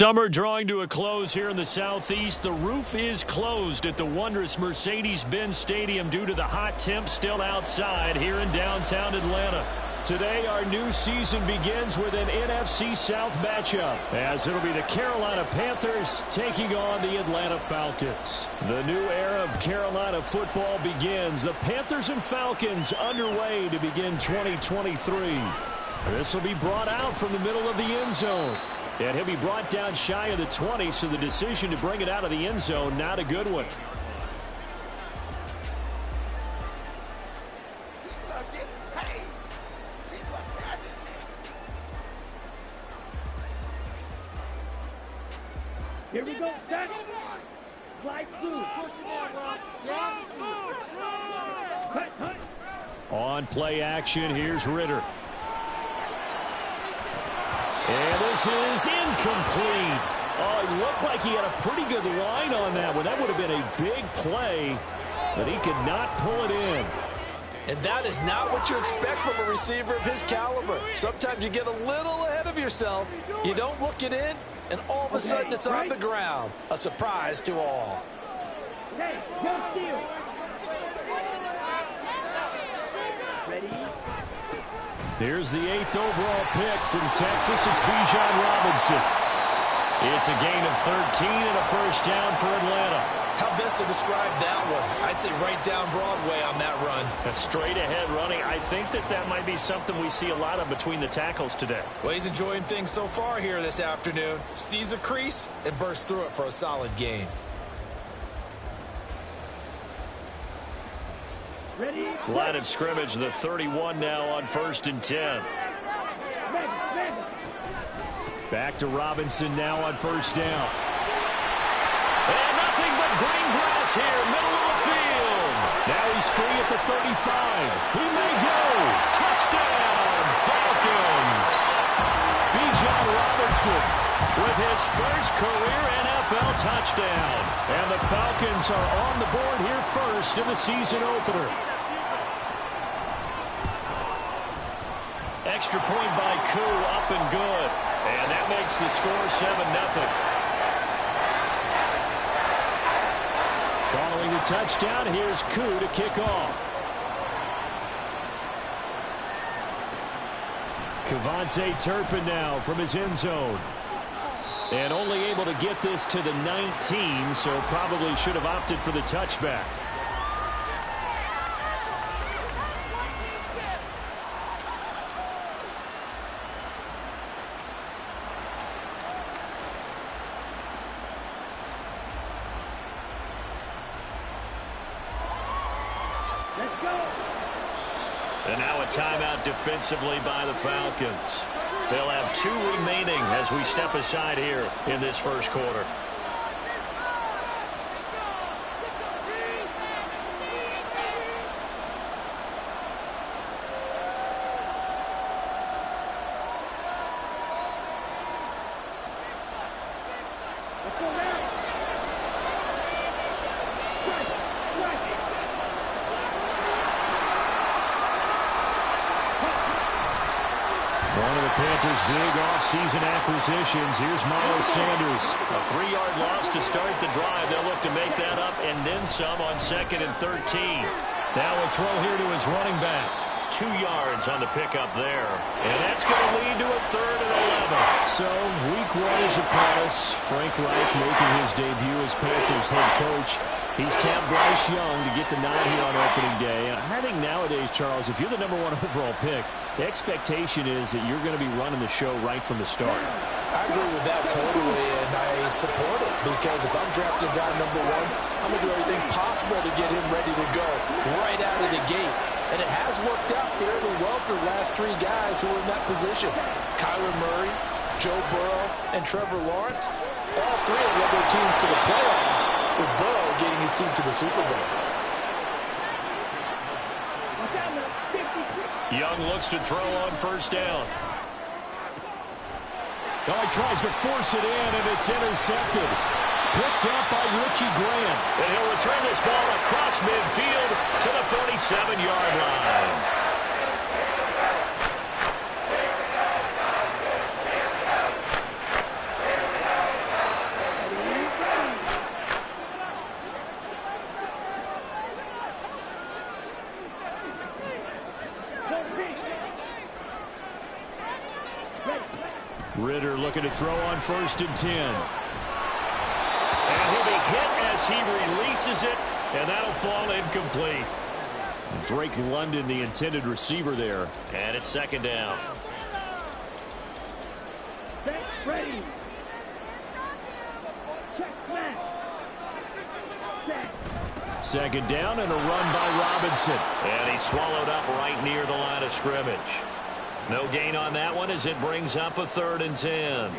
Summer drawing to a close here in the Southeast. The roof is closed at the wondrous Mercedes-Benz Stadium due to the hot temps still outside here in downtown Atlanta. Today, our new season begins with an NFC South matchup, as it'll be the Carolina Panthers taking on the Atlanta Falcons. The new era of Carolina football begins. The Panthers and Falcons underway to begin 2023. This will be brought out from the middle of the end zone. And he'll be brought down shy of the 20, so the decision to bring it out of the end zone, not a good one. Here we go, set. Slide through. Cut. On play action, here's Ritter. And this is incomplete. Oh, it looked like he had a pretty good line on that one. That would have been a big play, but he could not pull it in. And that is not what you expect from a receiver of his caliber. Sometimes you get a little ahead of yourself. You don't look it in, and all of a sudden it's on the ground. A surprise to all. Okay, no steal. Ready? Here's the 8th overall pick from Texas. It's Bijan Robinson. It's a gain of 13 and a first down for Atlanta. How best to describe that one? I'd say right down Broadway on that run. A straight ahead running. I think that might be something we see a lot of between the tackles today. Well, he's enjoying things so far here this afternoon. Sees a crease and bursts through it for a solid gain. Ready? Line of scrimmage, the 31 now on 1st and 10. Back to Robinson now on 1st down. And nothing but green grass here, middle of the field. Now he's free at the 35. He may go. Touchdown, Falcons. Bijan Robinson with his first career NFL touchdown. And the Falcons are on the board here first in the season opener. Extra point by Koo, up and good. And that makes the score 7-0. Following the touchdown, here's Koo to kick off. Kevontae Turpin now from his end zone. And only able to get this to the 19, so probably should have opted for the touchback. And now a timeout defensively by the Falcons. They'll have 2 remaining as we step aside here in this first quarter. One of the Panthers' big off-season acquisitions. Here's Miles Sanders. A 3-yard loss to start the drive. They'll look to make that up and then some on 2nd and 13. Now a throw here to his running back. 2 yards on the pickup there. And that's going to lead to a 3rd and 11. So week 1 is upon us. Frank Reich making his debut as Panthers head coach. He's tapped Bryce Young to get the nod here on opening day. And I think nowadays, Charles, if you're the #1 overall pick, the expectation is that you're going to be running the show right from the start. I agree with that totally, and I support it, because if I'm drafting guy #1, I'm going to do everything possible to get him ready to go right out of the gate. And it has worked out fairly well for the last 3 guys who are in that position. Kyler Murray, Joe Burrow, and Trevor Lawrence. All 3 have led their teams to the playoffs, with Burrow getting his team to the Super Bowl. Young looks to throw on 1st down. Oh, he tries to force it in, and it's intercepted. Picked up by Richie Grant. And he'll return this ball across midfield to the 47-yard line. Ritter looking to throw on 1st and 10. And he'll be hit as he releases it, and that'll fall incomplete. Drake London, the intended receiver there. And it's 2nd down. Set, ready. Check back. Set. 2nd down and a run by Robinson. And he's swallowed up right near the line of scrimmage. No gain on that one as it brings up a 3rd and 10.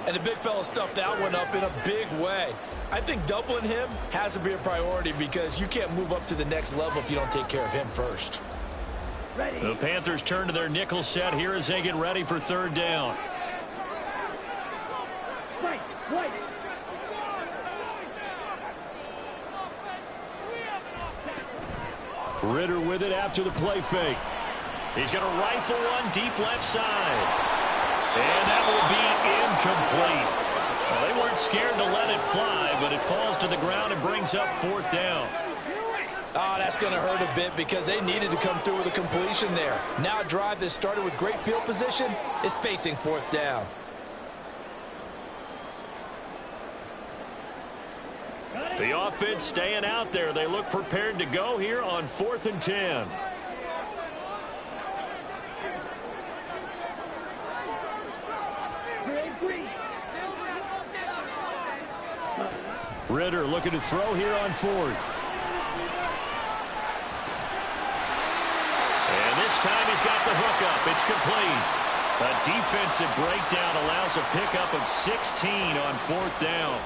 And the big fella stuffed that one up in a big way. I think doubling him has to be a priority because you can't move up to the next level if you don't take care of him first. Ready. The Panthers turn to their nickel set here as they get ready for 3rd down. Fight. White. Ritter with it after the play fake. He's going to rifle one deep left side. And that will be incomplete. Well, they weren't scared to let it fly, but it falls to the ground and brings up 4th down. Oh, that's going to hurt a bit because they needed to come through with a completion there. Now a drive that started with great field position is facing 4th down. The offense staying out there. They look prepared to go here on 4th and 10. Ritter looking to throw here on 4th. And this time he's got the hook up. It's complete. A defensive breakdown allows a pickup of 16 on 4th down.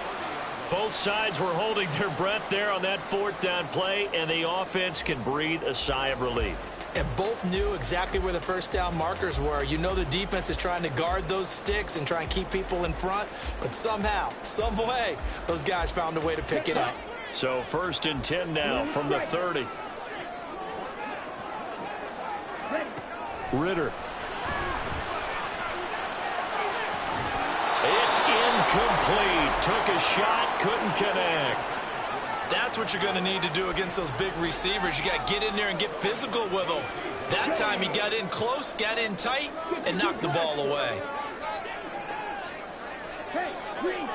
Both sides were holding their breath there on that 4th down play, and the offense can breathe a sigh of relief. And both knew exactly where the 1st down markers were. You know the defense is trying to guard those sticks and try and keep people in front, but somehow, some way, those guys found a way to pick it up. So 1st and 10 now from the 30. Ritter. It's incomplete. Took a shot, couldn't connect. That's what you're going to need to do against those big receivers. You got to get in there and get physical with them. That time he got in close, got in tight, and knocked the ball away. Hey, green.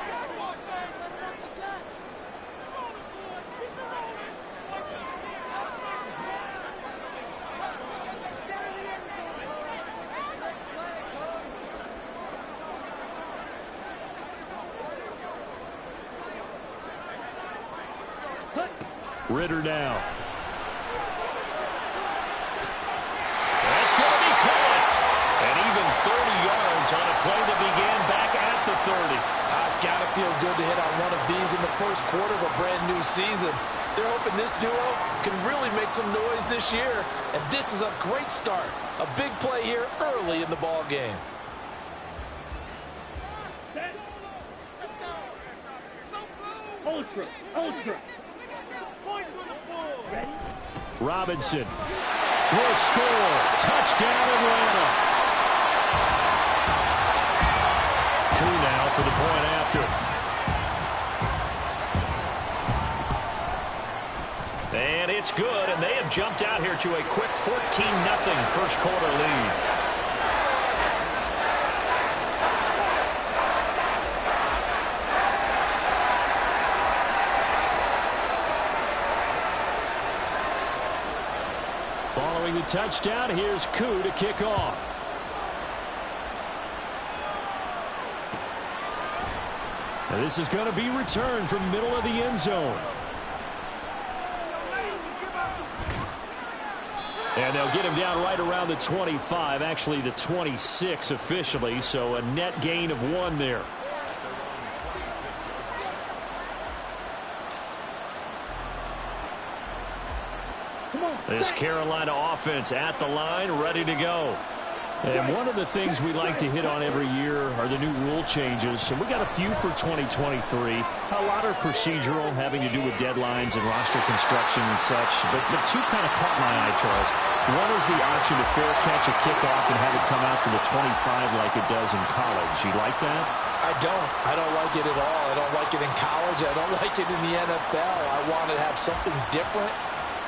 Ritter now. That's going to be caught. And even 30 yards on a play that began back at the 30. It's got to feel good to hit on one of these in the 1st quarter of a brand new season. They're hoping this duo can really make some noise this year. And this is a great start. A big play here early in the ball game. Ultra. Ultra. Ready? Robinson will score. Touchdown, Atlanta. Coup now for the point after. And it's good, and they have jumped out here to a quick 14-0 first quarter lead. Following the touchdown, here's Koo to kick off. And this is going to be returned from middle of the end zone. And they'll get him down right around the 25, actually the 26 officially, so a net gain of 1 there. This Carolina offense at the line, ready to go. And one of the things we like to hit on every year are the new rule changes. And we got a few for 2023. A lot are procedural, having to do with deadlines and roster construction and such. But two kind of caught my eye, Charles. One is the option to fair catch a kickoff and have it come out to the 25 like it does in college. You like that? I don't like it at all. I don't like it in college. I don't like it in the NFL. I want to have something different.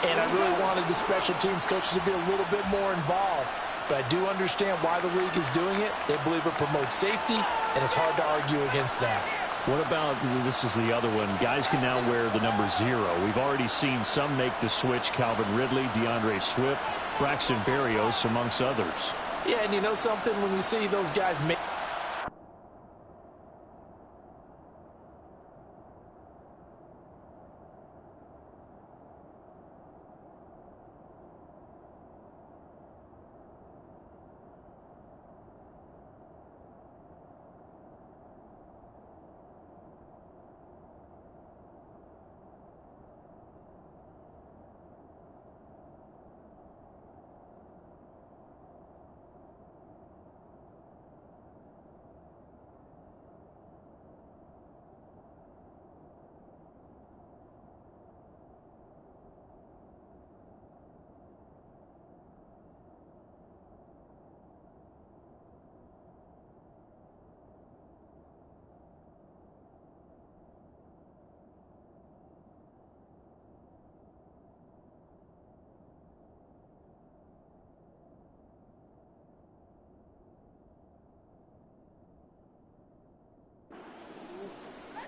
And I really wanted the special teams coaches to be a little bit more involved. but I do understand why the league is doing it. They believe it promotes safety, and it's hard to argue against that. What about, this is the other one, guys can now wear the number 0. We've already seen some make the switch, Calvin Ridley, DeAndre Swift, Braxton Berrios, amongst others. Yeah, and you know something? When we see those guys make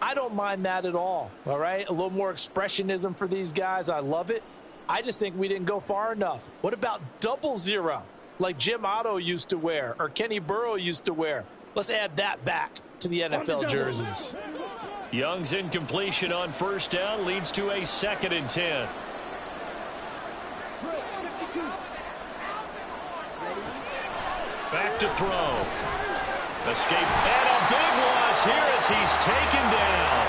I don't mind that at all right? A little more expressionism for these guys. I love it. I just think we didn't go far enough. What about 00, like Jim Otto used to wear or Kenny Burrow used to wear? Let's add that back to the NFL jerseys. Young's incompletion on first down leads to a 2nd and 10. Back to throw. Escape, and a big loss here as he's taken down.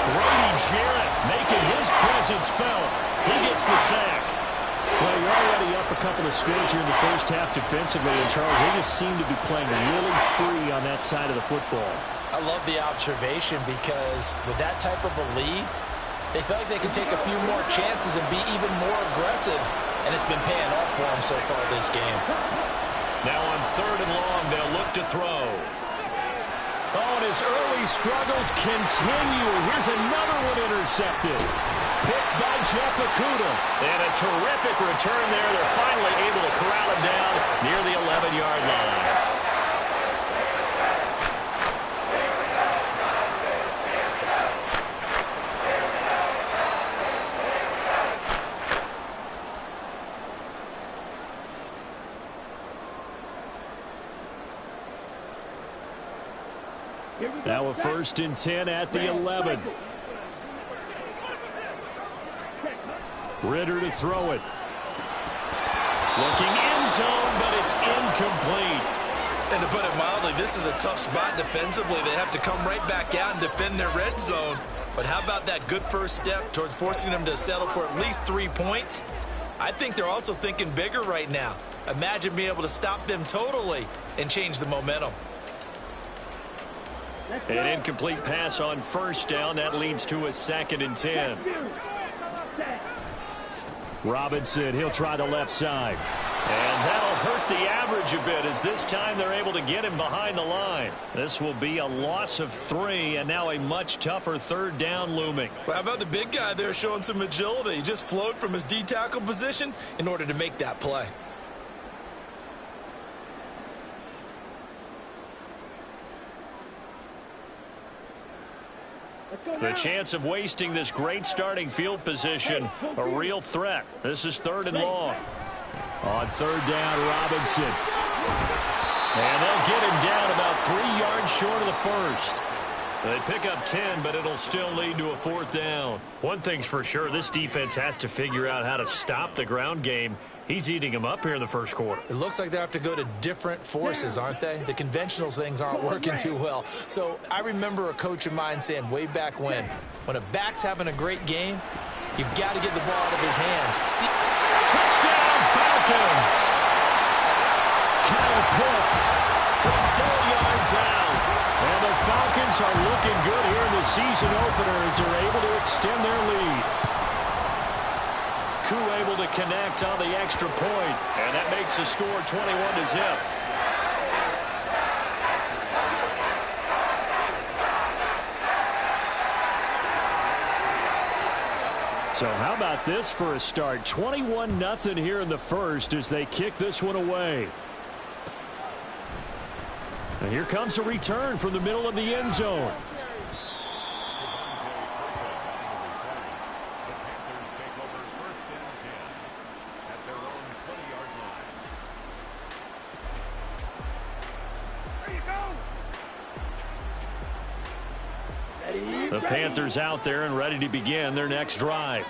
Grady Jarrett making his presence felt. He gets the sack. Well, you're already up a couple of scores here in the first half defensively, and Charles, they just seem to be playing really free on that side of the football. I love the observation because with that type of a lead, they feel like they can take a few more chances and be even more aggressive, and it's been paying off for them so far this game. Now on 3rd and long, they'll look to throw. Oh, and his early struggles continue. Here's another one intercepted. Picked by Jeff Okudah. And a terrific return there. They're finally able to corral him down near the 11-yard line. Now a 1st and 10 at the 11. Ritter to throw it. Looking end zone, but it's incomplete. And to put it mildly, this is a tough spot defensively. They have to come right back out and defend their red zone. But how about that good first step towards forcing them to settle for at least 3 points? I think they're also thinking bigger right now. Imagine being able to stop them totally and change the momentum. An incomplete pass on first down. That leads to a 2nd and 10. Robinson, he'll try the left side. And that'll hurt the average a bit as this time they're able to get him behind the line. This will be a loss of 3, and now a much tougher 3rd down looming. Well, how about the big guy there showing some agility? He just flowed from his D-tackle position in order to make that play. The chance of wasting this great starting field position, a real threat. This is 3rd and long. On 3rd down, Robinson. And they'll get him down about 3 yards short of the first. They pick up 10, but it'll still lead to a 4th down. One thing's for sure, this defense has to figure out how to stop the ground game. He's eating them up here in the first quarter. It looks like they have to go to different forces, aren't they? The conventional things aren't working too well. So I remember a coach of mine saying way back when a back's having a great game, you've got to get the ball out of his hands. Touchdown, Falcons! Kyle Pitts From 4 yards out. And the Falcons are looking good here in the season opener as they're able to extend their lead. Crew able to connect on the extra point, and that makes the score 21-0. So how about this for a start? 21-0 here in the first as they kick this one away. And here comes a return from the middle of the end zone. The Panthers out there and ready to begin their next drive.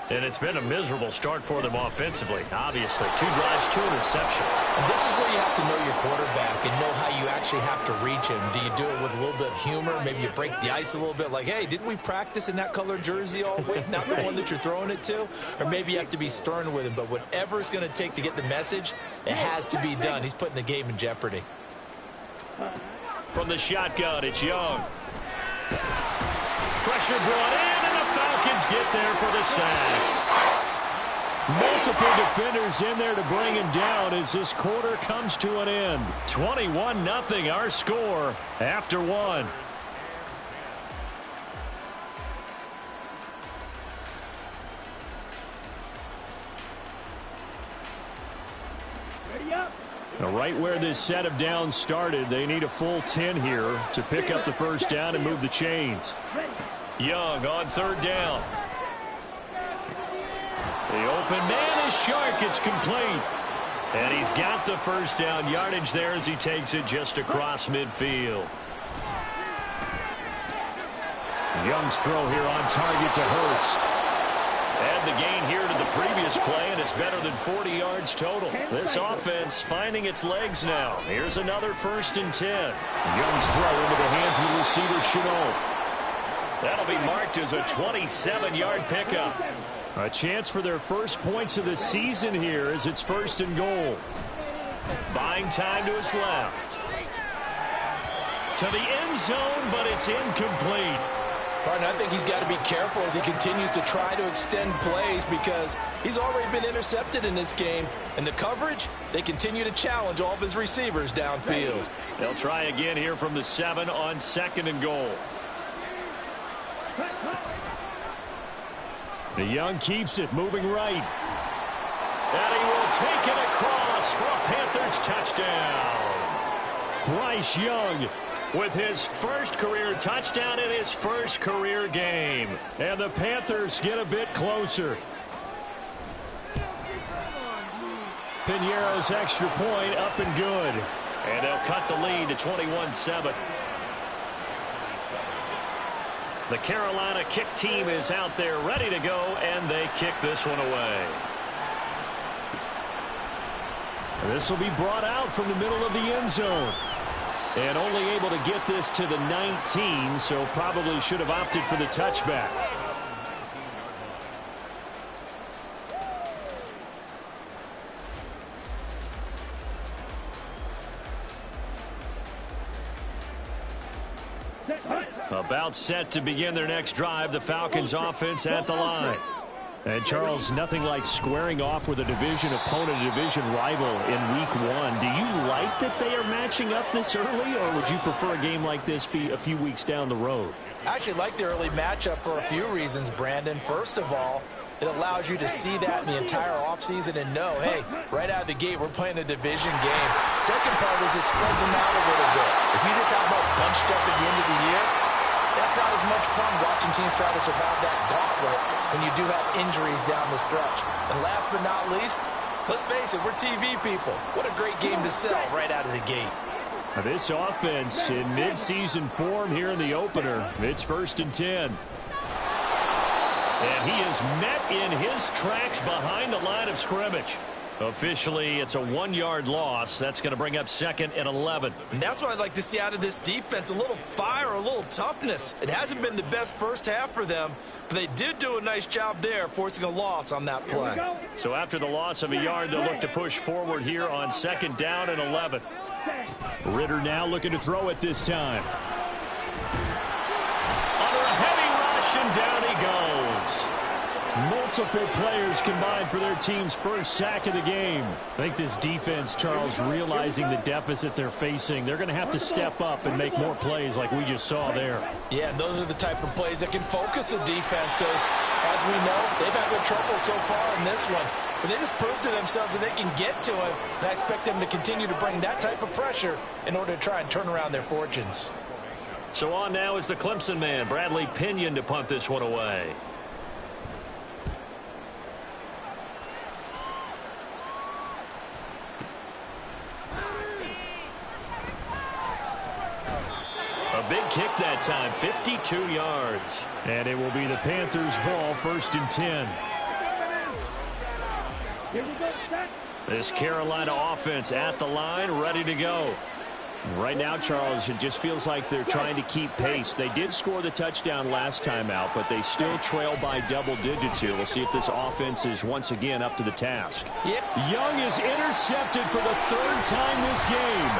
And it's been a miserable start for them offensively, obviously. 2 drives, 2 interceptions. And this is where you have to know your quarterback and know how you actually have to reach him. Do you do it with a little bit of humor? Maybe you break the ice a little bit like, hey, didn't we practice in that color jersey all week? Not the one that you're throwing it to? Or maybe you have to be stern with him. But whatever it's going to take to get the message, it has to be done. He's putting the game in jeopardy. From the shotgun, it's Young. Pressure brought in, and the Falcons get there for the sack. Multiple defenders in there to bring him down as this quarter comes to an end. 21-0 our score after 1. Ready up. Now, right where this set of downs started, they need a full 10 here to pick up the first down and move the chains. Young on 3rd down. The open man is Shark. It's complete. And he's got the first down yardage there as he takes it just across midfield. Young's throw here on target to Hurst. Add the gain here to the previous play, and it's better than 40 yards total. This offense finding its legs now. Here's another 1st and 10. Young's throw into the hands of the receiver, Chenault. That'll be marked as a 27-yard pickup. A chance for their first points of the season here as it's 1st and goal. Buying time to his left. To the end zone, but it's incomplete. Partner, I think he's got to be careful as he continues to try to extend plays because he's already been intercepted in this game. And the coverage, they continue to challenge all of his receivers downfield. They'll try again here from the 7 on 2nd and goal. The Young keeps it, moving right. And he will take it across for a Panthers touchdown. Bryce Young with his first career touchdown in his first career game. And the Panthers get a bit closer. Piñeiro's extra point up and good. And they'll cut the lead to 21-7. The Carolina kick team is out there ready to go, and they kick this one away. This will be brought out from the middle of the end zone. And only able to get this to the 19, so probably should have opted for the touchback. About set to begin their next drive, the Falcons offense at the line. And Charles, nothing like squaring off with a division opponent, a division rival in week 1. Do you like that they are matching up this early, or would you prefer a game like this be a few weeks down the road? I actually like the early matchup for a few reasons, Brandon. First of all, it allows you to see that in the entire offseason and know, hey, right out of the gate, we're playing a division game. Second part is it spreads them out a little bit. If you just have them all bunched up at the end of the year, that's not as much fun watching teams try to survive that gauntlet when you do have injuries down the stretch. And last but not least, let's face it, we're TV people. What a great game to sell right out of the gate. This offense in midseason form here in the opener. It's 1st and 10. And he is met in his tracks behind the line of scrimmage. Officially, it's a 1-yard loss. That's going to bring up 2nd and 11. And that's what I'd like to see out of this defense, a little fire, a little toughness. It hasn't been the best first half for them, but they did do a nice job there, forcing a loss on that play. So after the loss of a yard, they'll look to push forward here on 2nd down and 11. Ritter now looking to throw it this time. Under a heavy rush, and down he goes. Multiple players combined for their team's first sack of the game. I think this defense, Charles, realizing the deficit they're facing, they're going to have to step up and make more plays like we just saw there. Yeah, and those are the type of plays that can focus a defense because, as we know, they've had their trouble so far in this one. but they just proved to themselves that they can get to him. And I expect them to continue to bring that type of pressure in order to try and turn around their fortunes. So on now is the Clemson man, Bradley Pinion, to punt this one away. A big kick that time, 52 yards. And it will be the Panthers' ball, 1st and 10. Here we go, set. This Carolina offense at the line, ready to go. Right now, Charles, it just feels like they're trying to keep pace. They did score the touchdown last time out, but they still trail by double digits here. We'll see if this offense is once again up to the task. Yep. Young is intercepted for the 3rd time this game.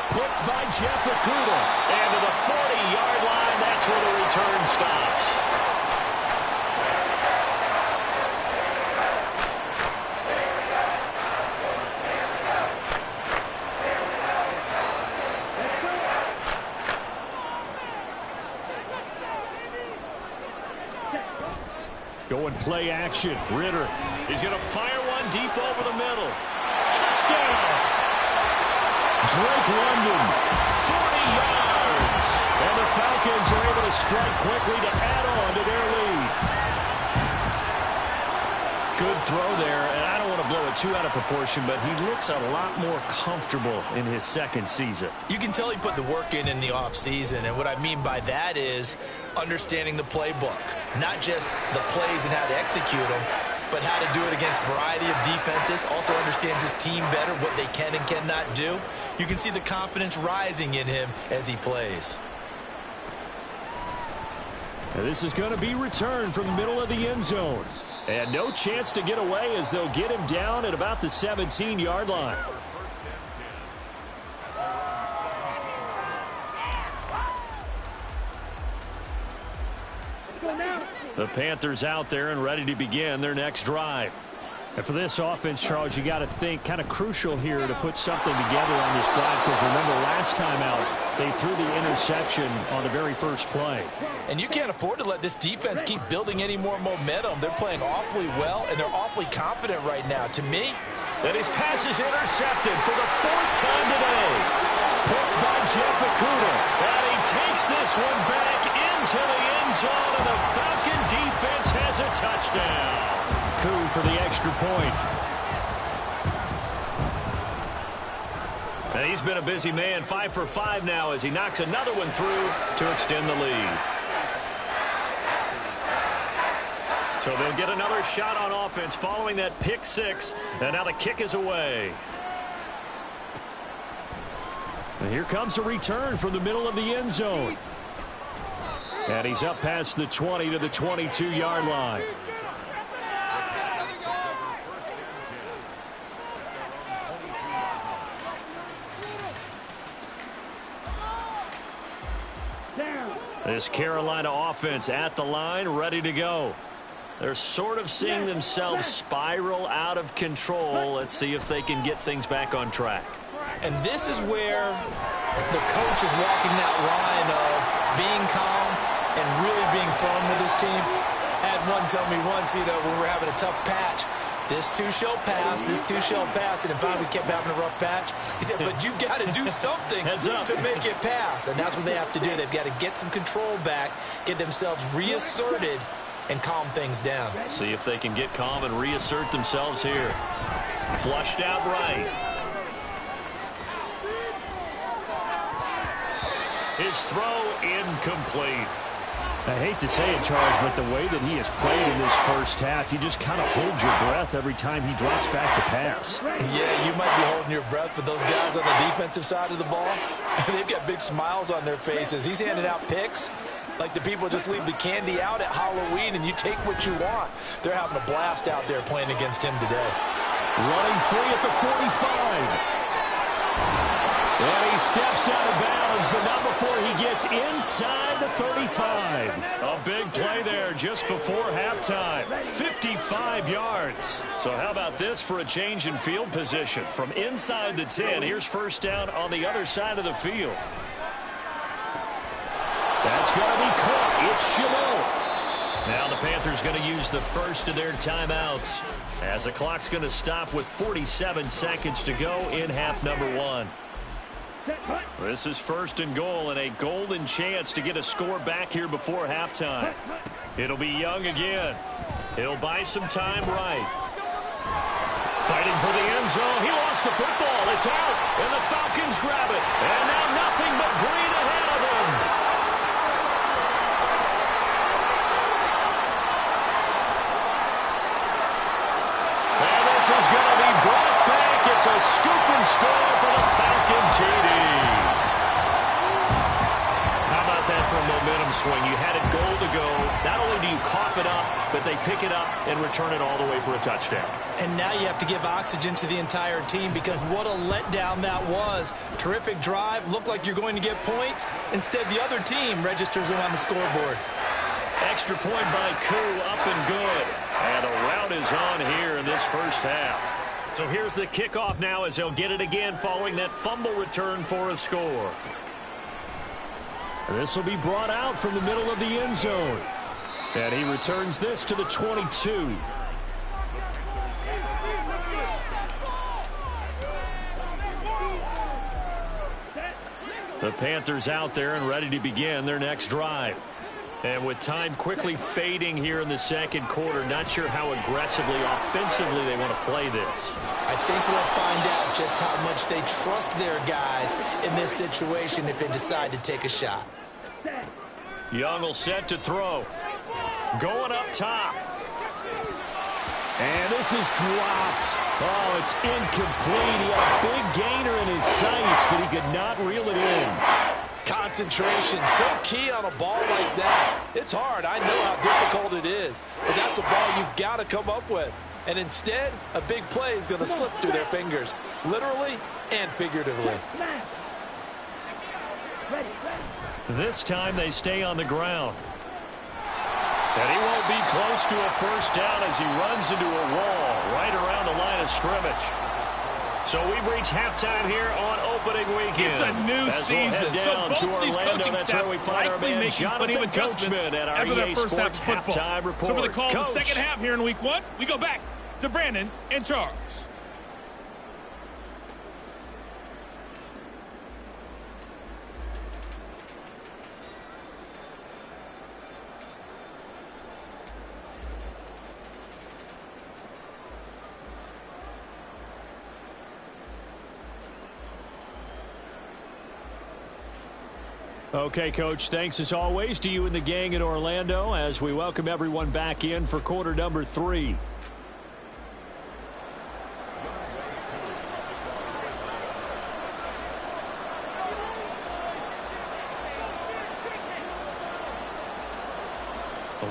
Picked by Jeff Okudah. And to the 40-yard line, that's where the return stops. Going play action. Ritter. He's going to fire one deep over the middle. Touchdown! Drake London. 40 yards! And the Falcons are able to strike quickly to add on to their lead. Good throw there, and I don't want to blow it too out of proportion, but he looks a lot more comfortable in his 2nd season. You can tell he put the work in the offseason, and what I mean by that is understanding the playbook. Not just the plays and how to execute them, but how to do it against a variety of defenses. Also understands his team better, what they can and cannot do. You can see the confidence rising in him as he plays. And this is going to be returned from the middle of the end zone. And no chance to get away as they'll get him down at about the 17-yard line. The Panthers out there and ready to begin their next drive. And for this offense, Charles, you got to think kind of crucial here to put something together on this drive, because remember last time out they threw the interception on the very first play. And you can't afford to let this defense keep building any more momentum. They're playing awfully well, and they're awfully confident right now. To me, and his pass is intercepted for the 4th time today. Picked by Jeff Okudah. And he takes this one back into the end zone, and the Falcon defense has a touchdown. Coup for the extra point. And he's been a busy man, 5 for 5 now as he knocks another one through to extend the lead. So they'll get another shot on offense following that pick 6, and now the kick is away. And here comes a return from the middle of the end zone. And he's up past the 20 to the 22-yard line. This Carolina offense at the line, ready to go. They're sort of seeing themselves spiral out of control. Let's see if they can get things back on track. And this is where the coach is walking that line of being calm and really being firm with his team. I had one tell me once, when we were having a tough patch, this too shall pass, this too shall pass, and in fact we kept having a rough patch. He said, but you got to do something to make it pass, and that's what they have to do. They've got to get some control back, get themselves reasserted, and calm things down. See if they can get calm and reassert themselves here. Flushed out right. His throw incomplete. I hate to say it, Charles, but the way that he has played in this first half, you just kind of hold your breath every time he drops back to pass. Yeah, you might be holding your breath, but those guys on the defensive side of the ball, they've got big smiles on their faces. He's handing out picks like the people just leave the candy out at Halloween and you take what you want. They're having a blast out there playing against him today. Running free at the 45. And he steps out of bounds, but not before he gets inside the 35. A big play there just before halftime. 55 yards. So how about this for a change in field position? From inside the 10, here's first down on the other side of the field. That's going to be caught. It's Chabot. Now the Panthers going to use the first of their timeouts as the clock's going to stop with 47 seconds to go in half number 1. This is first and goal and a golden chance to get a score back here before halftime. It'll be Young again. He'll buy some time right. Fighting for the end zone. He lost the football. It's out. And the Falcons grab it. And now nothing but green ahead of him. And this is going to be brought back. It's a scoop and score for the Falcon TD. How about that for a momentum swing? You had a goal to go. Not only do you cough it up, but they pick it up and return it all the way for a touchdown. And now you have to give oxygen to the entire team because what a letdown that was. Terrific drive. Looked like you're going to get points. Instead, the other team registers them on the scoreboard. Extra point by Koo, up and good. And a rout is on here in this first half. So here's the kickoff now as they'll get it again following that fumble return for a score. This will be brought out from the middle of the end zone. And he returns this to the 22. The Panthers out there and ready to begin their next drive. And with time quickly fading here in the second quarter, not sure how aggressively, offensively they want to play this. I think we'll find out just how much they trust their guys in this situation if they decide to take a shot. Young will set to throw. Going up top. And this is dropped. Oh, it's incomplete. He had a big gainer in his sights, but he could not reel it in. Concentration, so key on a ball like that. It's hard. I know how difficult it is, but that's a ball you've got to come up with. And instead, a big play is going to slip through their fingers, literally and figuratively. This time they stay on the ground. And he won't be close to a first down as he runs into a wall right around the line of scrimmage. So we've reached halftime here on opening weekend. It's a new season. So both these coaching staffs likely making plenty of adjustments after their first half of football. So for the call of the second half here in week 1, we go back to Brandon and Charles. Okay, Coach, thanks as always to you and the gang in Orlando as we welcome everyone back in for quarter number 3.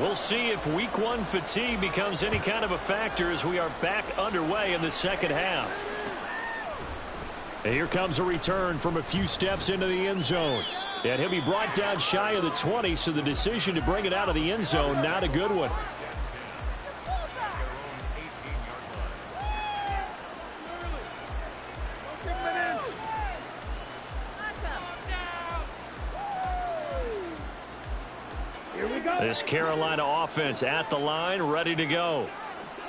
We'll see if week 1 fatigue becomes any kind of a factor as we are back underway in the second half. And here comes a return from a few steps into the end zone. And he'll be brought down shy of the 20, so the decision to bring it out of the end zone, not a good one. Here we go. This Carolina offense at the line, ready to go.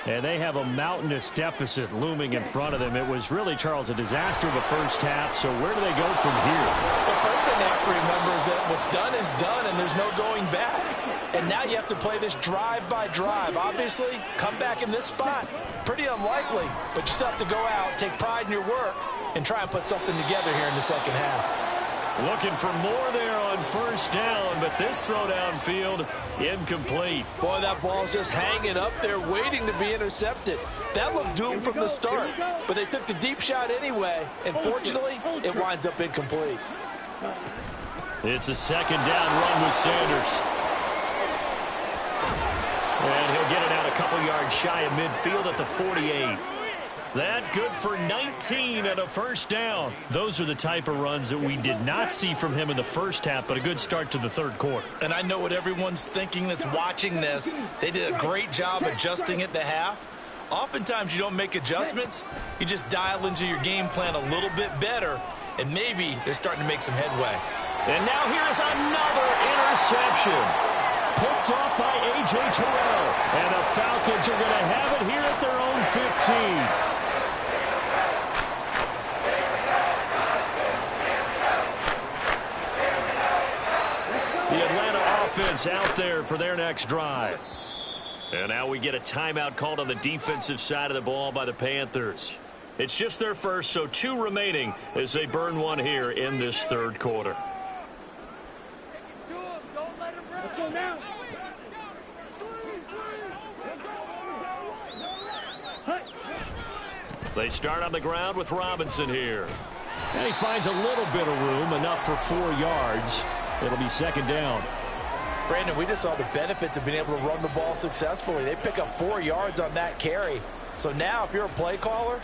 And they have a mountainous deficit looming in front of them. It was really, Charles, a disaster of a first half. So where do they go from here? The first thing they have to remember is that what's done is done, and there's no going back. And now you have to play this drive by drive. Obviously, come back in this spot, pretty unlikely. But you still have to go out, take pride in your work, and try and put something together here in the second half. Looking for more there on first down, but this throw downfield, incomplete. Boy, that ball's just hanging up there, waiting to be intercepted. That looked doomed from the start, but they took the deep shot anyway, and fortunately, it winds up incomplete. It's a second down run with Sanders. And he'll get it out a couple yards shy of midfield at the 48. That good for 19 and a first down. Those are the type of runs that we did not see from him in the first half, but a good start to the third quarter. And I know what everyone's thinking that's watching this. They did a great job adjusting at the half. Oftentimes you don't make adjustments. You just dial into your game plan a little bit better, and maybe they're starting to make some headway. And now here is another interception. picked off by A.J. Terrell. And the Falcons are going to have it here at their own 15. The Atlanta offense out there for their next drive. And now we get a timeout called on the defensive side of the ball by the Panthers. It's just their first, so 2 remaining as they burn one here in this third quarter. Let's go now. They start on the ground with Robinson here. And he finds a little bit of room, enough for 4 yards. It'll be second down. Brandon, we just saw the benefits of being able to run the ball successfully. They pick up 4 yards on that carry. So now if you're a play caller,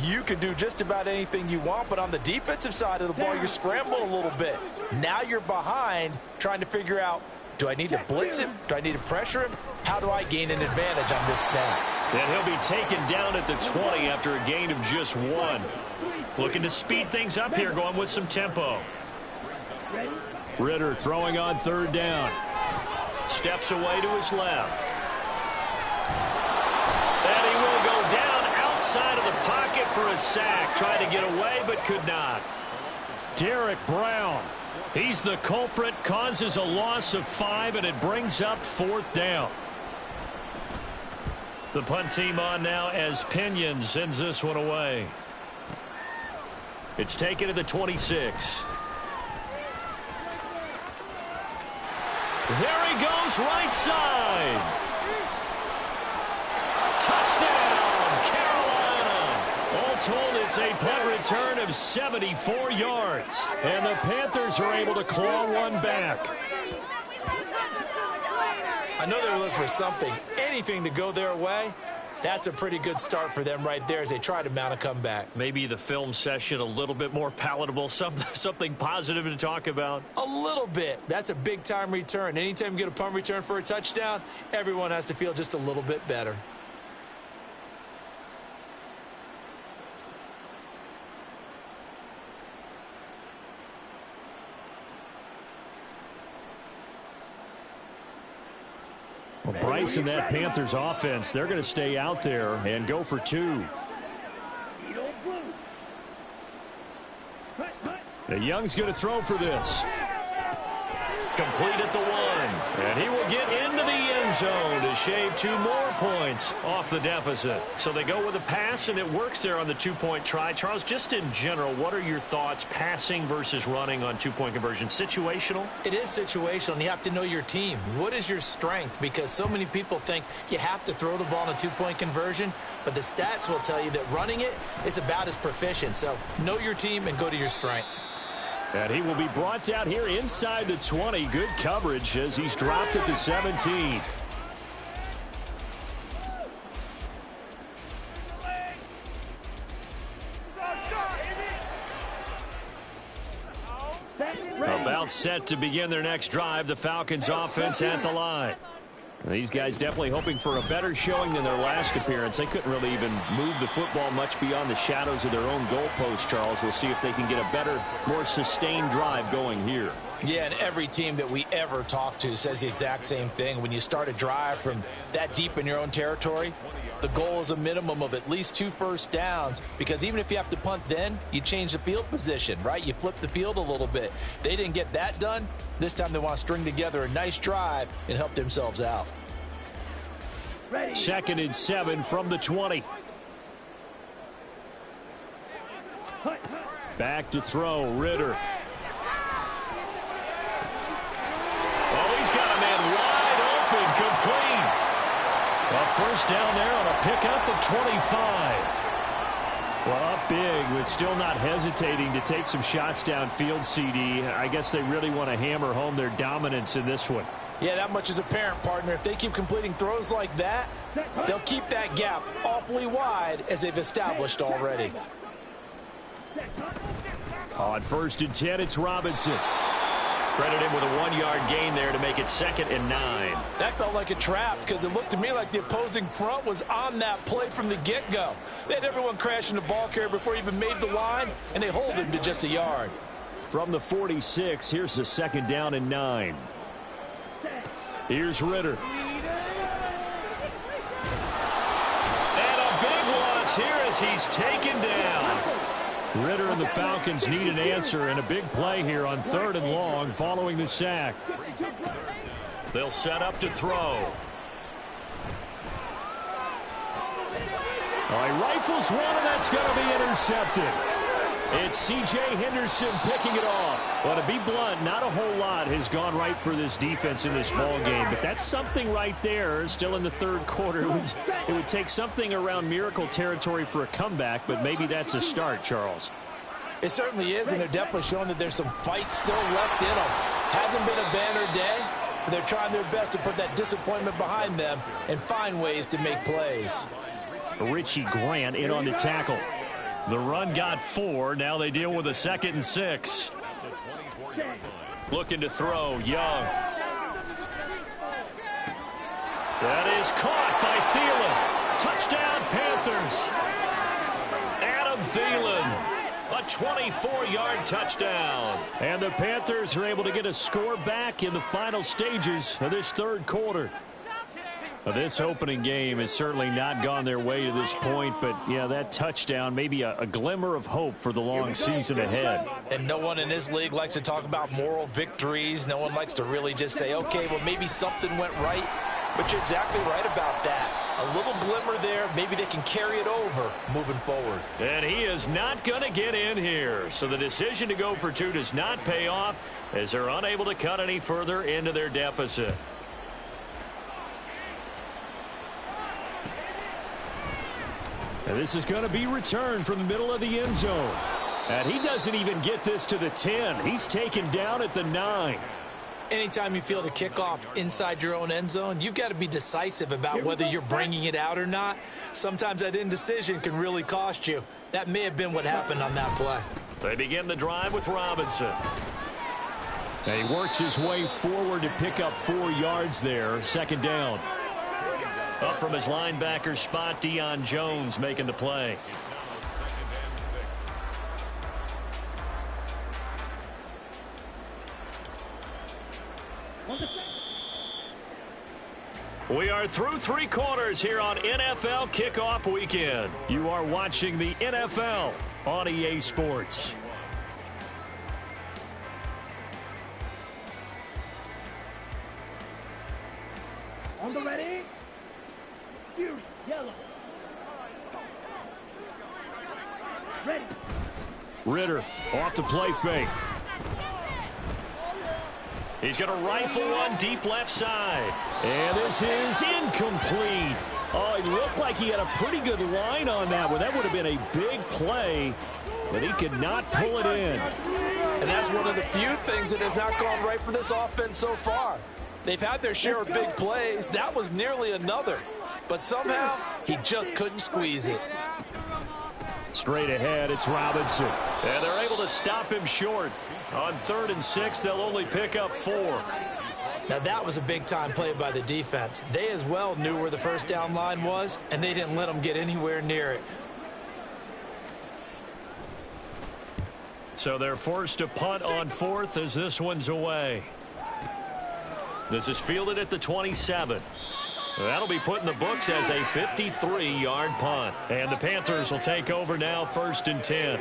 you can do just about anything you want. But on the defensive side of the ball, you're scrambling a little bit. Now you're behind trying to figure out, do I need to blitz him? Do I need to pressure him? How do I gain an advantage on this snap? And he'll be taken down at the 20 after a gain of just 1. Looking to speed things up here, going with some tempo. Ritter throwing on third down. Steps away to his left. And he will go down outside of the pocket for a sack. Tried to get away, but could not. Derek Brown. He's the culprit, causes a loss of 5, and it brings up 4th down. The punt team on now as Pinion sends this one away. It's taken to the 26. There he goes, right side. Touchdown, Carolina. All told, it's a punt return of 74 yards. And the Panthers are able to claw one back. I know they were looking for something, anything to go their way. That's a pretty good start for them right there as they try to mount a comeback. Maybe the film session a little bit more palatable, something positive to talk about. A little bit. That's a big-time return. Anytime you get a punt return for a touchdown, everyone has to feel just a little bit better. Well, Bryce and that Panthers offense, they're going to stay out there and go for 2. The Young's going to throw for this. Complete at the 1. And he will get into the end zone to shave 2 more points off the deficit. So they go with a pass, and it works there on the 2-point try. Charles, just in general, what are your thoughts passing versus running on 2-point conversion? Situational? It is situational, and you have to know your team. What is your strength? Because so many people think you have to throw the ball in a 2-point conversion, but the stats will tell you that running it is about as proficient. So know your team and go to your strength. And he will be brought down here inside the 20. Good coverage as he's dropped at the 17. About set to begin their next drive. The Falcons offense at the line. These guys definitely hoping for a better showing than their last appearance. They couldn't really even move the football much beyond the shadows of their own goalpost, Charles. We'll see if they can get a better, more sustained drive going here. Yeah, and every team that we ever talk to says the exact same thing. When you start a drive from that deep in your own territory, the goal is a minimum of at least 2 first downs, because even if you have to punt then, you change the field position, right? You flip the field a little bit. They didn't get that done. This time they want to string together a nice drive and help themselves out. 2nd and 7 from the 20. Back to throw, Ritter. Oh, he's got a man wide open, complete. A first down there on a pickup of 25. Well, up big, but still not hesitating to take some shots downfield, CD. I guess they really want to hammer home their dominance in this one. Yeah, that much is apparent, partner. If they keep completing throws like that, they'll keep that gap awfully wide as they've established already. On 1st and 10, it's Robinson. Credit him with a 1-yard gain there to make it 2nd and 9. That felt like a trap because it looked to me like the opposing front was on that play from the get-go. They had everyone crashing the ball carrier before he even made the line, and they hold him to just a yard. From the 46, here's the 2nd down and 9. Here's Ritter. And a big loss here as he's taken down. Ritter and the Falcons need an answer, and a big play here on 3rd and long following the sack. They'll set up to throw. He rifles one, and that's going to be intercepted. It's C.J. Henderson picking it off. Well, to be blunt, not a whole lot has gone right for this defense in this ball game, but that's something right there. Still in the 3rd quarter. It would take something around miracle territory for a comeback, but maybe that's a start, Charles. It certainly is, and they're definitely showing that there's some fight still left in them. Hasn't been a banner day, but they're trying their best to put that disappointment behind them and find ways to make plays. Richie Grant in on the tackle. The run got 4. Now they deal with a 2nd and 6. Looking to throw. Young. That is caught by Thielen. Touchdown, Panthers. Adam Thielen. A 24-yard touchdown. And the Panthers are able to get a score back in the final stages of this 3rd quarter. Well, this opening game has certainly not gone their way to this point, but, yeah, that touchdown, maybe a glimmer of hope for the long season ahead. And no one in this league likes to talk about moral victories. No one likes to really just say, okay, well, maybe something went right. But you're exactly right about that. A little glimmer there. Maybe they can carry it over moving forward. And he is not going to get in here. So the decision to go for 2 does not pay off as they're unable to cut any further into their deficit. And this is going to be returned from the middle of the end zone. And he doesn't even get this to the 10. He's taken down at the 9. Anytime you feel the kickoff inside your own end zone, you've got to be decisive about whether you're bringing it out or not. Sometimes that indecision can really cost you. That may have been what happened on that play. They begin the drive with Robinson. And he works his way forward to pick up 4 yards there. 2nd down. Up from his linebacker spot, Deion Jones making the play. We are through 3 quarters here on NFL Kickoff Weekend. You are watching the NFL on EA Sports. On the ready? Yellow. Ready. Ritter off the play fake. He's going to rifle one deep left side. And this is incomplete. Oh, it looked like he had a pretty good line on that one. That would have been a big play, but he could not pull it in. And that's one of the few things that has not gone right for this offense so far. They've had their share of big plays. That was nearly another. But somehow, he just couldn't squeeze it. Straight ahead, it's Robinson. And they're able to stop him short. On 3rd and 6, they'll only pick up 4. Now, that was a big-time play by the defense. They as well knew where the first down line was, and they didn't let them get anywhere near it. So they're forced to punt on 4th as this one's away. This is fielded at the 27. That'll be put in the books as a 53-yard punt. And the Panthers will take over now, 1st and 10.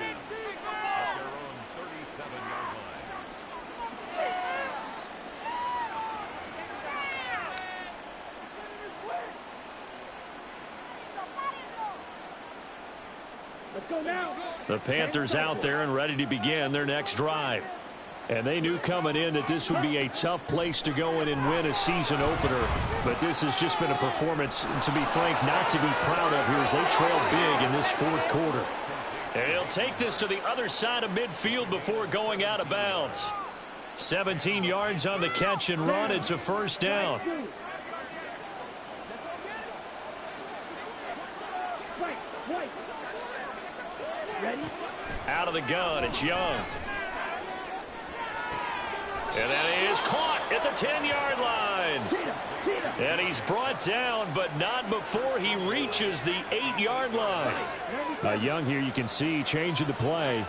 Let's go now. The Panthers out there and ready to begin their next drive. And they knew coming in that this would be a tough place to go in and win a season opener. But this has just been a performance, to be frank, not to be proud of here as they trail big in this 4th quarter. And he'll take this to the other side of midfield before going out of bounds. 17 yards on the catch and run. It's a 1st down. Out of the gun, it's Young. And then he is caught at the 10-yard line. And he's brought down, but not before he reaches the 8-yard line. Young here, you can see, changing the play.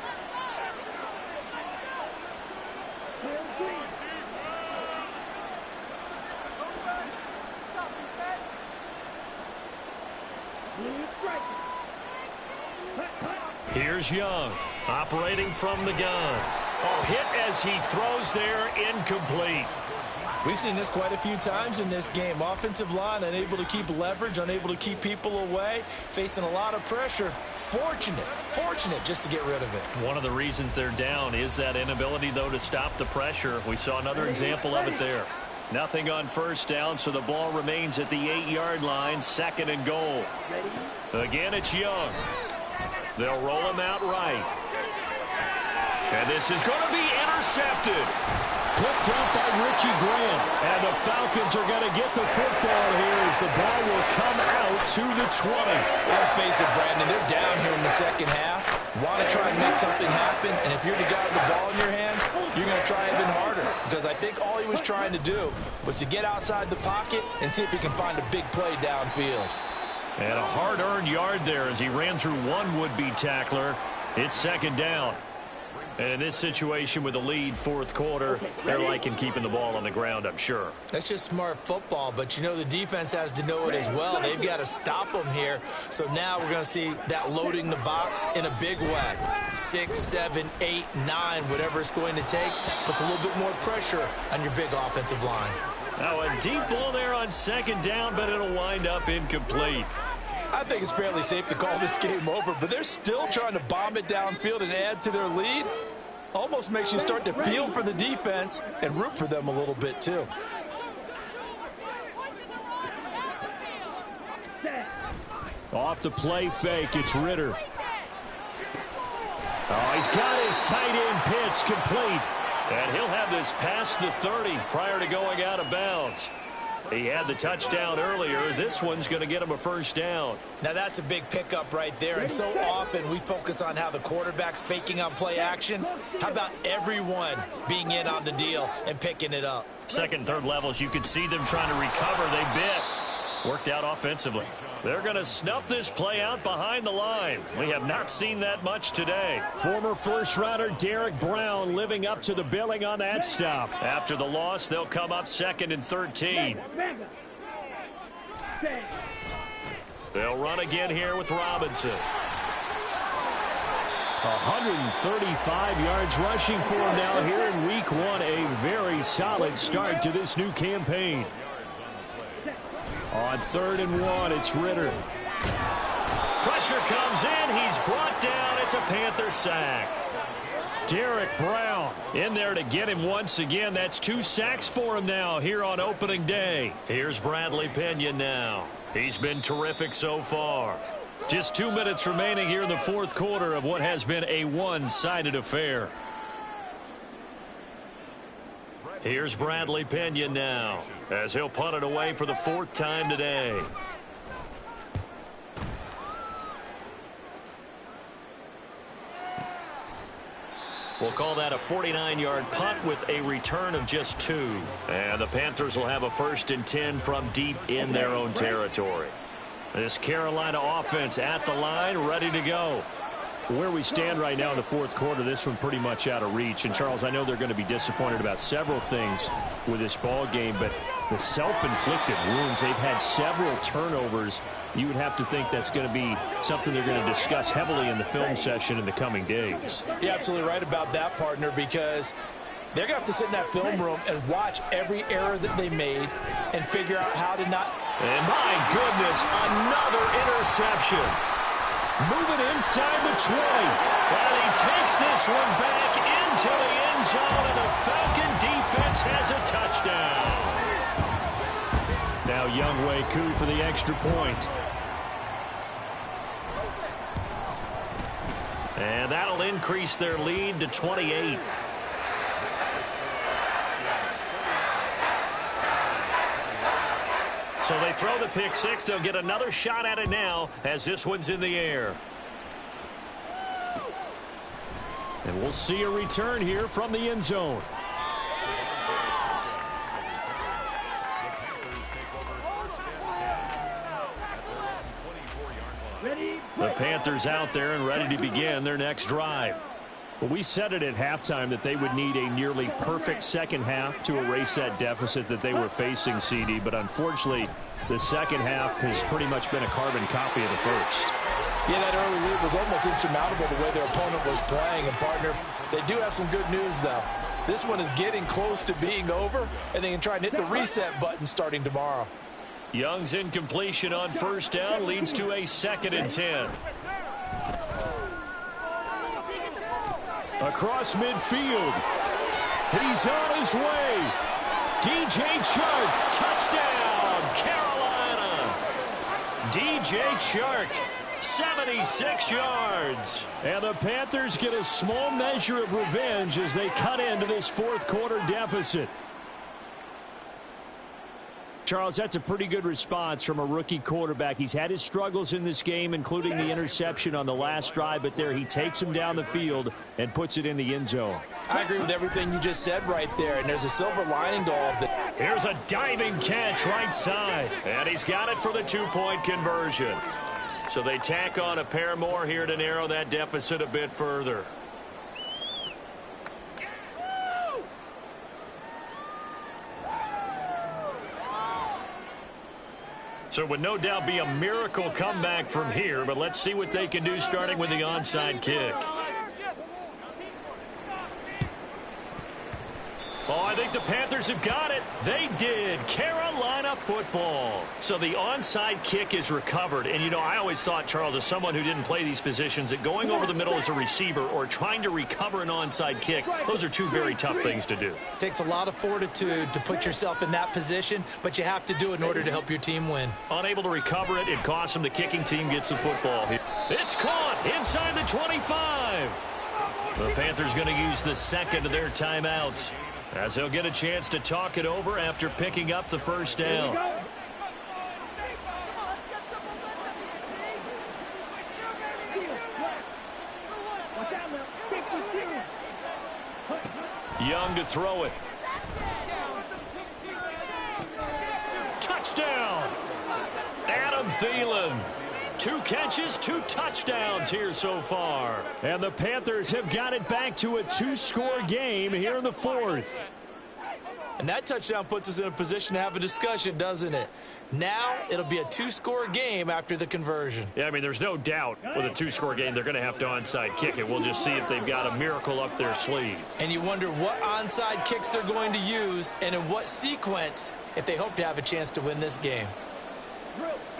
Here's Young, operating from the gun. Oh, hit as he throws there, incomplete. We've seen this quite a few times in this game. Offensive line unable to keep leverage, unable to keep people away, facing a lot of pressure. Fortunate just to get rid of it. One of the reasons they're down is that inability, though, to stop the pressure. We saw another example of it there. Nothing on first down, so the ball remains at the 8-yard line, 2nd and goal. Again, it's Young. They'll roll him out right. And this is going to be intercepted. Picked up by Richie Graham. And the Falcons are going to get the football here as the ball will come out to the 20. Let's face it, Brandon, they're down here in the second half. Want to try and make something happen, and if you're the guy with the ball in your hands, you're going to try even harder. Because I think all he was trying to do was to get outside the pocket and see if he can find a big play downfield. And a hard-earned yard there as he ran through one would-be tackler. It's 2nd down. And in this situation with the lead, 4th quarter, they're liking keeping the ball on the ground, I'm sure. That's just smart football, but you know the defense has to know it as well. They've got to stop them here. So now we're going to see that loading the box in a big way. 6, 7, 8, 9, whatever it's going to take, puts a little bit more pressure on your big offensive line. Now a deep ball there on 2nd down, but it'll wind up incomplete. I think it's fairly safe to call this game over, but they're still trying to bomb it downfield and add to their lead. Almost makes you start to feel for the defense and root for them a little bit, too. Off the play fake, it's Ritter. Oh, he's got his tight end pitch complete. And he'll have this past the 30 prior to going out of bounds. He had the touchdown earlier. This one's going to get him a 1st down. Now that's a big pickup right there, and so often we focus on how the quarterback's faking on play action. How about everyone being in on the deal and picking it up? 2nd, 3rd levels, you could see them trying to recover. They bit. Worked out offensively. They're going to snuff this play out behind the line. We have not seen that much today. Former first-rounder Derek Brown living up to the billing on that stop. After the loss, they'll come up 2nd and 13. They'll run again here with Robinson. 135 yards rushing for him now here in week 1. A very solid start to this new campaign. On 3rd and 1, it's Ritter. Pressure comes in. He's brought down. It's a Panther sack. Derek Brown in there to get him once again. That's 2 sacks for him now here on opening day. Here's Bradley Pinion now. He's been terrific so far. Just 2 minutes remaining here in the 4th quarter of what has been a one-sided affair. Here's Bradley Pinion now as he'll punt it away for the 4th time today. We'll call that a 49-yard punt with a return of just 2. And the Panthers will have a 1st and 10 from deep in their own territory. This Carolina offense at the line, ready to go. Where we stand right now in the 4th quarter, this one pretty much out of reach. And, Charles, I know they're going to be disappointed about several things with this ball game, but the self-inflicted wounds, they've had several turnovers. You would have to think that's going to be something they're going to discuss heavily in the film session in the coming days. You're absolutely right about that, partner, because they're going to have to sit in that film room and watch every error that they made and figure out how to not. And, my goodness, another interception. Moving inside the 20. And he takes this one back into the end zone, and the Falcon defense has a touchdown. Now Younghoe Koo for the extra point. And that'll increase their lead to 28. So they throw the pick six. They'll get another shot at it now as this one's in the air. And we'll see a return here from the end zone. The Panthers out there and ready to begin their next drive. Well, we said it at halftime that they would need a nearly perfect second half to erase that deficit that they were facing, CD. But unfortunately, the second half has pretty much been a carbon copy of the first. Yeah, that early lead was almost insurmountable the way their opponent was playing. And, partner, they do have some good news, though. This one is getting close to being over, and they can try and hit the reset button starting tomorrow. Young's incompletion on first down leads to a 2nd and 10. Across midfield. He's on his way. DJ Chark, touchdown, Carolina. DJ Chark, 76 yards. And the Panthers get a small measure of revenge as they cut into this fourth quarter deficit. Charles, that's a pretty good response from a rookie quarterback. He's had his struggles in this game, including the interception on the last drive, but there he takes him down the field and puts it in the end zone. I agree with everything you just said right there, and there's a silver lining to all of that. Here's a diving catch right side, and he's got it for the 2-point conversion. So they tack on a pair more here to narrow that deficit a bit further. So it would no doubt be a miracle comeback from here, but let's see what they can do starting with the onside kick. Oh, I think the Panthers have got it. They did. Carolina football. So the onside kick is recovered. And, you know, I always thought, Charles, as someone who didn't play these positions, that going over the middle as a receiver or trying to recover an onside kick, those are two very tough things to do. It takes a lot of fortitude to put yourself in that position, but you have to do it in order to help your team win. Unable to recover it, it costs them. The kicking team gets the football here. It's caught inside the 25. The Panthers going to use the second of their timeouts, as they'll get a chance to talk it over after picking up the first down. Young to throw it. Touchdown! Adam Thielen. 2 catches, 2 touchdowns here so far. And the Panthers have got it back to a 2-score game here in the fourth. And that touchdown puts us in a position to have a discussion, doesn't it? Now it'll be a 2-score game after the conversion. Yeah, I mean, there's no doubt with a 2-score game they're going to have to onside kick it. We'll just see if they've got a miracle up their sleeve. And you wonder what onside kicks they're going to use and in what sequence if they hope to have a chance to win this game.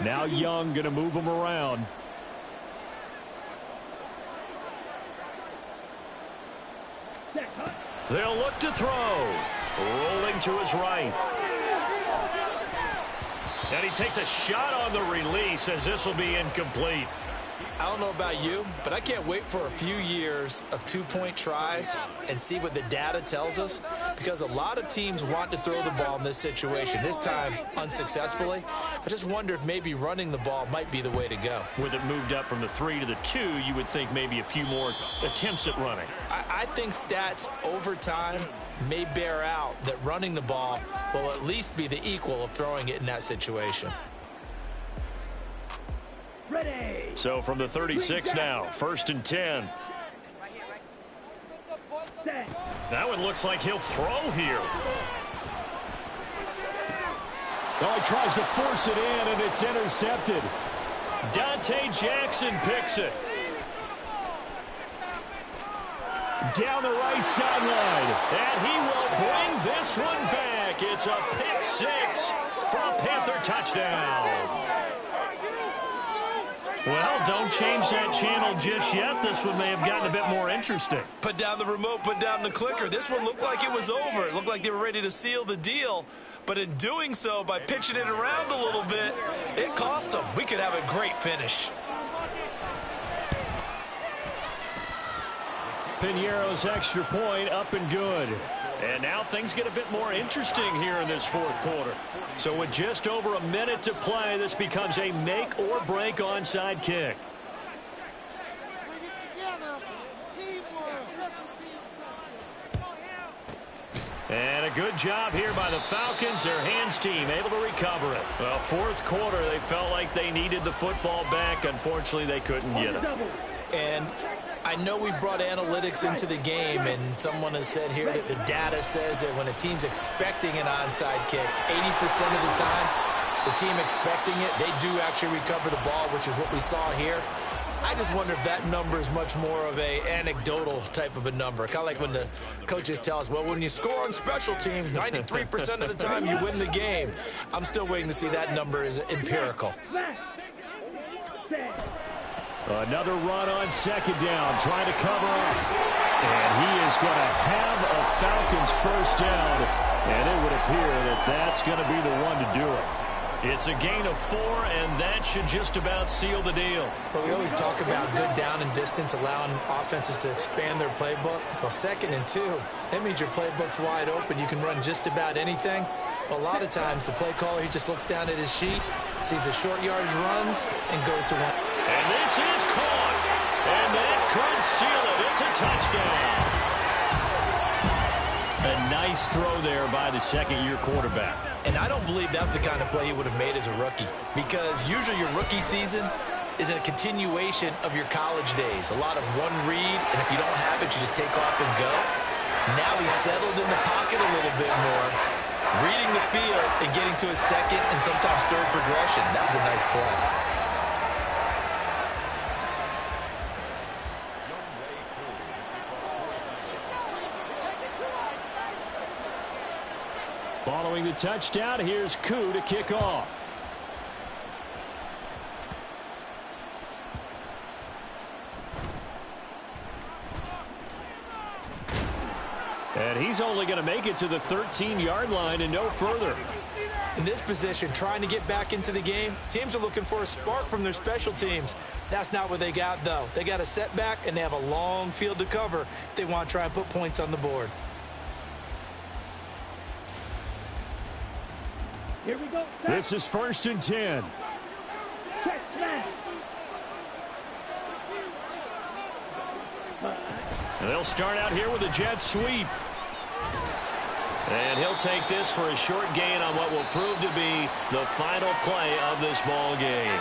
Now Young going to move them around. They'll look to throw. Rolling to his right. And he takes a shot on the release as this will be incomplete. I don't know about you, but I can't wait for a few years of 2-point tries and see what the data tells us, because a lot of teams want to throw the ball in this situation, this time unsuccessfully. I just wonder if maybe running the ball might be the way to go. With it moved up from the 3 to the 2, you would think maybe a few more attempts at running. I think stats over time may bear out that running the ball will at least be the equal of throwing it in that situation. Ready. So from the 36 now, 1st and 10. That one looks like he'll throw here. Oh, he tries to force it in, and it's intercepted. Dante Jackson picks it. Down the right sideline. And he will bring this one back. It's a pick 6 for a Panther touchdown. Well, don't change that channel just yet. This one may have gotten a bit more interesting. Put down the remote, put down the clicker. This one looked like it was over. It looked like they were ready to seal the deal. But in doing so, by pitching it around a little bit, it cost them. We could have a great finish. Piñeiro's extra point up and good. And now things get a bit more interesting here in this fourth quarter. So with just over a minute to play, this becomes a make or break onside kick. And a good job here by the Falcons, their hands team, able to recover it. Well, fourth quarter, they felt like they needed the football back. Unfortunately, they couldn't get it. And I know we brought analytics into the game, and someone has said here that the data says that when a team's expecting an onside kick, 80% of the time, the team expecting it, they do actually recover the ball, which is what we saw here. I just wonder if that number is much more of a anecdotal type of a number. Kind of like when the coaches tell us, well, when you score on special teams, 93% of the time you win the game. I'm still waiting to see that number is empirical. Another run on second down, trying to cover up. And he is going to have a Falcons first down. And it would appear that that's going to be the one to do it. It's a gain of 4, and that should just about seal the deal. But we always talk about good down and distance, allowing offenses to expand their playbook. Well, 2nd and 2, that means your playbook's wide open. You can run just about anything. But a lot of times, the play caller, he just looks down at his sheet, sees the short yardage runs, and goes to one. And this is caught. And that could seal it. It's a touchdown. A nice throw there by the second-year quarterback. And I don't believe that was the kind of play he would have made as a rookie, because usually your rookie season is a continuation of your college days. A lot of one read, and if you don't have it, you just take off and go. Now he's settled in the pocket a little bit more, reading the field and getting to his second and sometimes third progression. That was a nice play. Following the touchdown, here's Koo to kick off. And he's only going to make it to the 13-yard line and no further. In this position, trying to get back into the game, teams are looking for a spark from their special teams. That's not what they got, though. They got a setback, and they have a long field to cover if they want to try and put points on the board. Here we go. This is 1st and 10. And they'll start out here with a jet sweep. And he'll take this for a short gain on what will prove to be the final play of this ball game.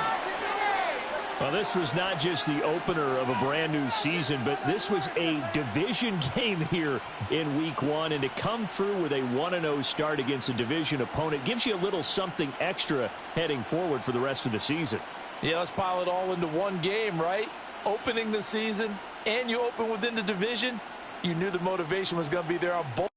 Well, this was not just the opener of a brand new season, but this was a division game here in week 1. And to come through with a 1-0 start against a division opponent gives you a little something extra heading forward for the rest of the season. Yeah, let's pile it all into one game, right? Opening the season, and you open within the division. You knew the motivation was going to be there on both.